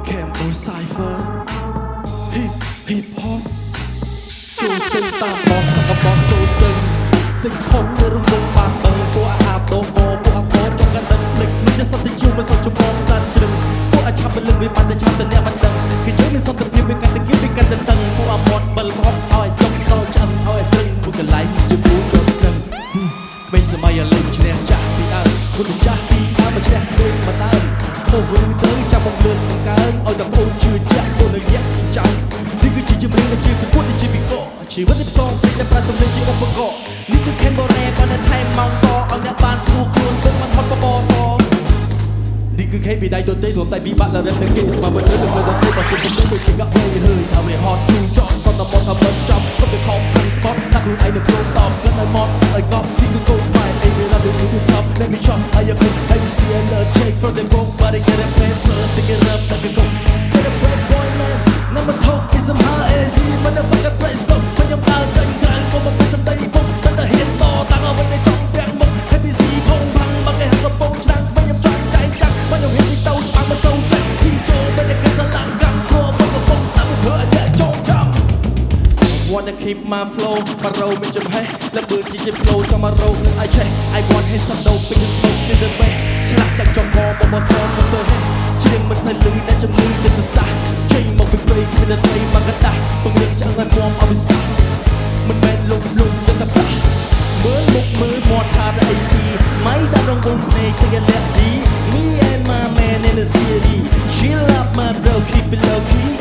Campbell Cypher Hip Hop ចូលស្ទឹងតាមបបតាមបបចូលស្ទឹងទឹកធំនៅរំលងបាត់បើពួកអាបតកពួកអកចង់កាន់ដឹកភ្លេចនេះจะសន្តិជាមិនសន្តិចំងសានជ្រឹងពួកអាឆាប់មិនលឹងវាបានតែឆាប់តែអ្នកមិនដឹងគឺយើងមានសន្តិភាពវាកាន់តែគៀបវាកាន់តែតឹងពួកអាមាត់បិលបបឲ្យចុកដល់ឆ្អឹងឲ្យត្រឹងមួយកន្លែងជាពូចូលស្ទឹងក្មេងសម័យលេងឈ្នះចាស់ពីដើមគុណចាស់ពីដើមមកឈ្នះក្មេងមកដើមខុសរឿងទៅចាំមកលឿនបង្កើងឲ្យតែបងជឿជាក់ពលរយៈចាំនេះគឺជាជំនឿនៃជីវិតពុទ្ធជាវិកកជីវិតទីផ្សងពីតែប្រាសម្លេងជាឧបករណ៍នេះគឺខេមបូរ៉េបើនៅថែមម៉ោងតឲ្យអ្នកបានស្រួលខ្លួនគង់មិនហត់បបសនេះគឺខេពីដៃទៅទេរួមតែពីបាក់លរឹកនៅគេស្មាមិនលើទៅទៅទៅបើគុំទៅជាកអើយហើយថាវាហត់ជូរចង់សន្តិមកថាមិនចំក៏ទៅខំពីស្ពតថាខ្លួនឯងនៅក្នុងតបគាត់នៅមកឲ្យកប់នេះគឺកូនខ្មែរអីវារត់ទៅគឺ top let me shot I am I will steal a check for the book but I get a paper stick it up like a go instead of a boy man number talk is a high as he motherfucker press stop មិនខ្ញុំដើរចាញ់ក្រៅក៏មកពីសំដីពុកមិនទៅហ៊ានតតាំងអ្វីដែលចង់ប្រាក់មុខហើយពីស៊ីផងផាំងមកគេហៅកំពងឆ្នាំងមិនខ្ញុំចង់ចែកចាក់មិនខ្ញុំហ៊ានទីទៅច្បាស់មិនសូវចាក់ទីចូលតែគេស្រឡាញ់កម្មគួរមកកំពងស្ដាប់ធ្វើឲ្យអ្នកចងចាំ wanna keep my flow បរោមិនចំហេះលបឿនជា flow ចង់មករោនឹងឲ្យឆេះ I want hit some dope in the smoke in the way ឆ្លាក់ចាក់ចង់មកបបសមកទៅហេជាងមិនស្អីលឺតែជំនឿទៅទៅសាចេញមកពីព្រៃគ្មានតែមកកតាពង្រឹងឆ្អឹងឲ្យមមឲ្យវាស្ដាប់មិនមែនលុបទៅតែប្រាស់មើលមុខមើលមាត់ថាតែអីស៊ីមិនដល់រងវងភ្នែកទៅគេលាក់ស៊ី Me and my man in the city chill up my bro keep it low key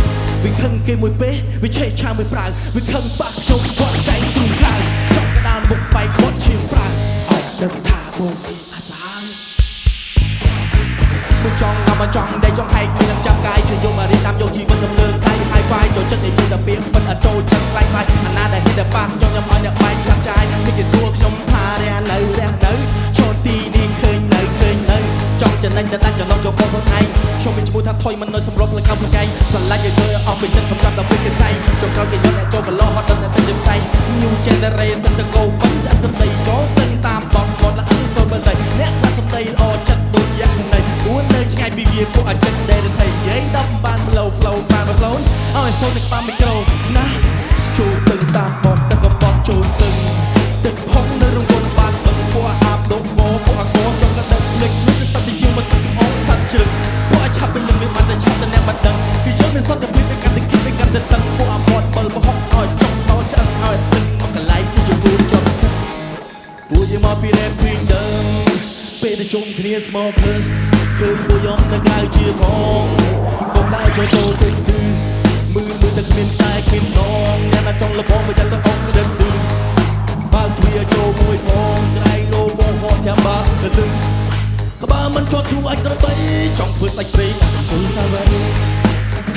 វាខឹងគេមួយពេលវាឆេះឆាមួយប្រាវវាខឹងបាក់ខ្ញុំគាត់តែងទូខាងចង់ក្តានមុខបែកគាត់ឈាមប្រាវអត់ដឹងថាបងអាសាងមិនចង់ដល់មកចង់ដេកចង់ហែកមានចាំកាយគឺយកមករៀនតាមយកជីវិតដំណើរដៃ high five ចូលចិត្តនិយាយតែពាក្យមិនអត់ចូលចិត្តខ្លាំងខ្លាយអាណាដែលហ៊ានតែប៉ះខ្ញុំឲ្យអ្នកបែកខ្លាំងចាយគេគេសួរខ្ញុំថារះនៅឈរទីនេះឃើញនៅចង់ចំណេញតែដាច់ចំណងចូលបងខ្លួនឯងខ្ញុំមានឈ្មោះថាថយមិននៅសម្រាប់លកៅលកៃស្រឡាញ់ឲ្យធ្វើអស់ពេញចិត្តកំចាត់ដល់ពេលគេសៃចូលក្រោយគេយកអ្នកចូលកន្លោះហត់ដល់តែជាផ្សៃ New generation ទៅ go បងចាក់សំដីចូលស្ទឹងតាមបបគាត់ល្អឹងសូនបើតែអ្នកខ្លះសំដីល្អចិត្តដូចយ៉ាងណៃគួរនៅឆ្ងាយពីវាពួកអាចចិត្តដែលថៃយាយដល់បាន flow បានមកខ្លួនឲ្យសូននឹងតាមមីក្រូណាចូលស្ទឹងតាមបបតែក៏បបចូលស្ទឹងទឹកផុងនៅរង្វង់បានបើពួកអាបដកមកពួកអកចង់តែភ្លេចនេះសត្វជាមកសត្វចំអងសត្វជ្រឹងពួកអាចឆាប់ពេលមានបានតែឆាប់តែអ្នកមិនដឹងគឺយើងមានសត្វតែពីទៅកាន់តែគិតទៅកាន់តែតឹងពួកអាមាត់បិលបោះឲ្យចង់ដល់ឆ្អឹងឲ្យទឹកមកកន្លែងគឺជាពូជាប់ស្ទើពួកយើងមកពីរ៉េពីងដឹងពេលទៅជុំគ្នា small plus គឺពួកយើងនៅក្រៅជាផងកុំដើរចូលទៅពេកគឺមើលតែគ្មានខ្សែគ្មានដងអ្នកណាចង់លបងមកចាំទៅអុកទៅគឺបើទ្វាចូលមួយផងក្រែងលោបងហត់ចាំបាក់ទៅទឹកក្បាលមិនជាប់ធូរអាចក្របីចង់ធ្វើស្ដាច់ព្រៃអត់ស៊ូសាវ៉ៃ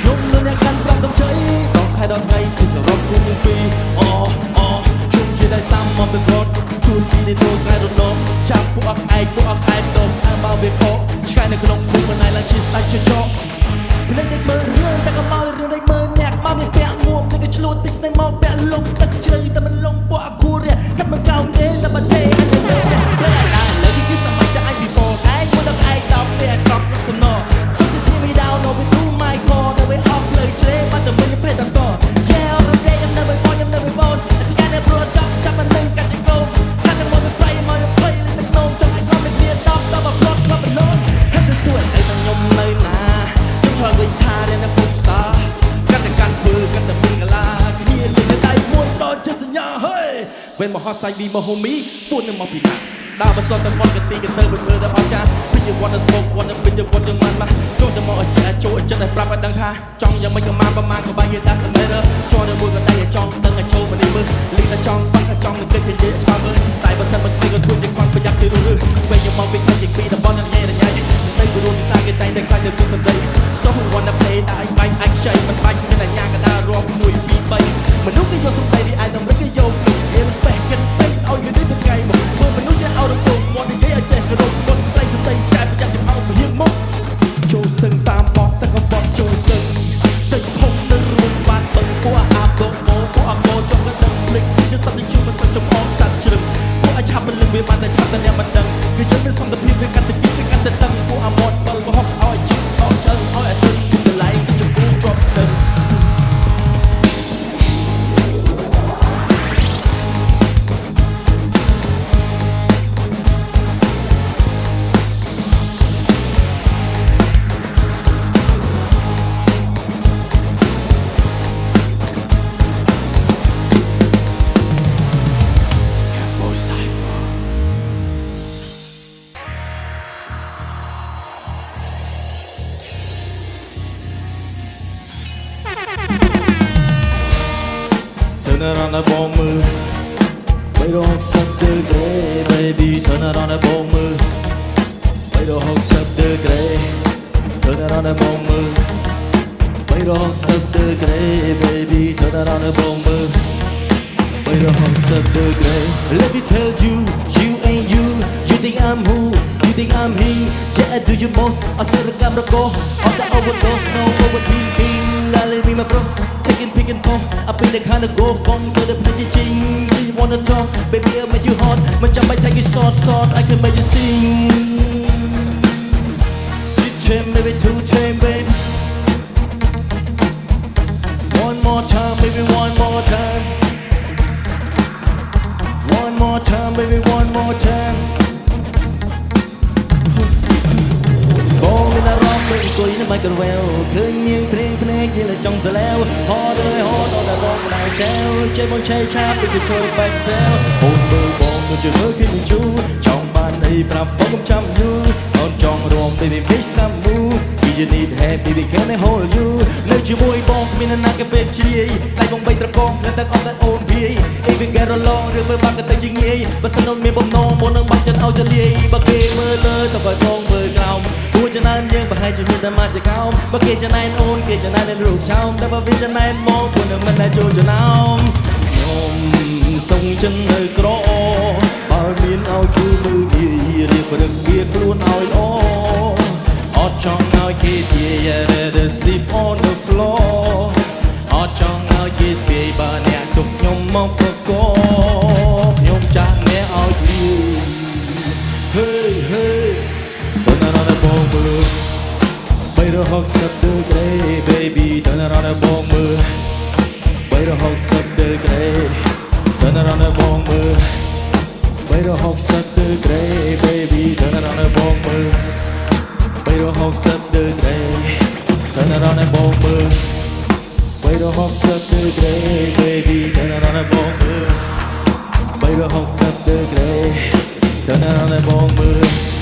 ខ្ញុំនៅអ្នកកាន់ប្រាក់កំជ័យដល់ខែដល់ថ្ងៃគឺសរុបគុំពីខ្ញុំជាដៃសាំមកទៅគាត់ជួនពីនេះដូចខែរំលងចាប់ពួកអកឯកដល់ខាងមកវាខកឆ្កែនៅក្នុងភូមិមិនឯងឡើងជាស្ដាច់ជាចកភ្លេចតែមើលរឿងតែក៏មករឿងតែមើលអ្នកមកមានពាក់មួកតែក៏ឆ្លួតតិចស្នេហ៍មកពាក់លងទឹកជ្រៅតែមិនលងពួកអគូរកាត់មិនកោងទេតែមិនទេអញទៅលើលើទីជាសម័យចាស់អញ before ឯងមួយដល់ឯងដល់ពេលអត់ប្រកសំណរ Cause it me down over to my core the way off លើជ្រេបាត់តែមិនព្រេតដល់ស Yeah all day I'm never born ឆ្កែនៅព្រោះចាប់មិននឹងកាត់ជាកោកាត់តែមកប្រៃមកប្រៃលេងក្នុងចង់ឲ្យខ្ញុំមានមានដល់មកផ្លត់មកបលូនហើយទៅសួរឲ្យតែខ្ញុំនៅណាខ្ញុំឆ្លងវិញថានៅពុកស្តាកាត់តែកាន់ធ្វើកាត់តែមានកលាគ្នាលេងដៃមួយដល់ជាសញ្ញាហើយវិញមកហត់សាច់ឌីមកហូមីពួននឹងមកពីណាដើរបសតតែមកកទីកទៅធ្វើដល់អស់ចាពីយវត្តស្មុកវត្តពីយវត្តយ៉ាងម៉ាន់មកចូលទៅមកឲ្យចូលចិត្តឲ្យប្រាប់ឲ្យដឹងថាចង់យ៉ាងម៉េចក៏មកប្រមាណក៏បាយដាស់សម្លេងចូលទៅមួយក៏ដៃឲ្យចង់ដឹងឲ្យចូលមកនេះមើលលីតែចង់បាក់ចង់នឹងគិតនិយាយឆ្លើយមើលតែបើសិនមកទីក៏ធ្វើជាខ្វាន់ប្រយ័ត្នពីរឺវិញយកមកពីខាងជាពីតំបន់ញ៉ៃរញ៉ៃមិនស្អីក៏រួមវិសាគេតែងតែខ្លាចទៅពីសម្ដី So who wanna play តែឯងបាញ់អាចខ្ចីមិនបាច់មានអាញាកដារាប់1 2 3មនុស្សគេយកសម្ដីពីឯងតម្រិចគេយក respect get respect ឲ្យយឺតទៅថ្ងៃមកធ្វើមនុស្សចេះអត់រំពងមកនិយាយឲ្យចេះគោរពមកសម្ដីឆ្កែប្រយ័ត្នចំអោពហៀងមកចូលស្ទឹងតាមបបតែក៏បបចូលស្ទឹងទឹកធំទៅរួមបានបឹងពួកអាបដកមកពួកអកចង់ក៏ដឹងភ្លេចជាសត្វជាមិនសឹកចំអងសត្វជ្រឹងពួកអាចឆាប់មិនលឹងវាបានតែឆាប់តែអ្នកមិនដឹងគឺយើងមានសន្តិភាពវាកាន់តែគិតវាកាន់តែតឹងពួកអាមាត់បិលបោះឲ្យ turn around the bomb. Wait a hawk up the gray, baby, turn around the bomb. Wait a hawk up the gray, turn around the bomb. Wait a hawk up the gray, baby, turn around the bomb. Wait a hawk up the gray. Let me tell you, you ain't you. You think I'm who? You think I'm he? Yeah, I do you most. I said the camera go on the overdose, no overthinking. I let me my bros. Taking pick and pop, I be the kind of go come to the pretty ching. You wanna talk, baby, I'll make you hot. My jump, I take it short, I can make you sing. Two-chain, baby, two-chain, baby. One more time, baby, one more time. One more time, baby, one more time. Tôi nó bay cờ queo khơi nghiêng phê phê như là trong giờ leo ho đời ho đó là bom đào treo chơi bóng chơi chap để kịp thời bạch xeo hồn bơ bom tôi chưa hứa khi mình chú trong ban này làm bóng không chăm như còn trong rôm baby make some move you need help baby can I hold you nơi chưa môi bom mình là cái bếp chi tay bóng bay tập bom lên tay on that old pie even get along được với băng cái tay chính nghi và sân ôn miền bom no muốn nâng băng chân ao chân ly và kê mơ lơ tao gọi bom mơ cao tua chân anh nhưng và hai chân nhưng ta mà chạy cao và kê chân anh ôn kê chân anh lên rượu trong đã vào viên chân anh mong buồn đừng mình lại trôi chân áo nhôm sông chân nơi cỏ bao miền ao chú mưa gì đi và đừng biết luôn ao lo ở trong ao kia thì để sleep on the floor ở trong ao kia thì bà nè chụp nhôm mong có nhôm trang nè ao kia hey hey turn around the bomb bay the hawks up the gray baby turn around the bomb bay the hawks up the gray turn around the bomb bay the hawks up the gray baby turn around the bomb bay the hawks up the gray turn around the bomb bay the hawks up the gray baby turn around the bomb bay the hawks up the gray turn around the bomb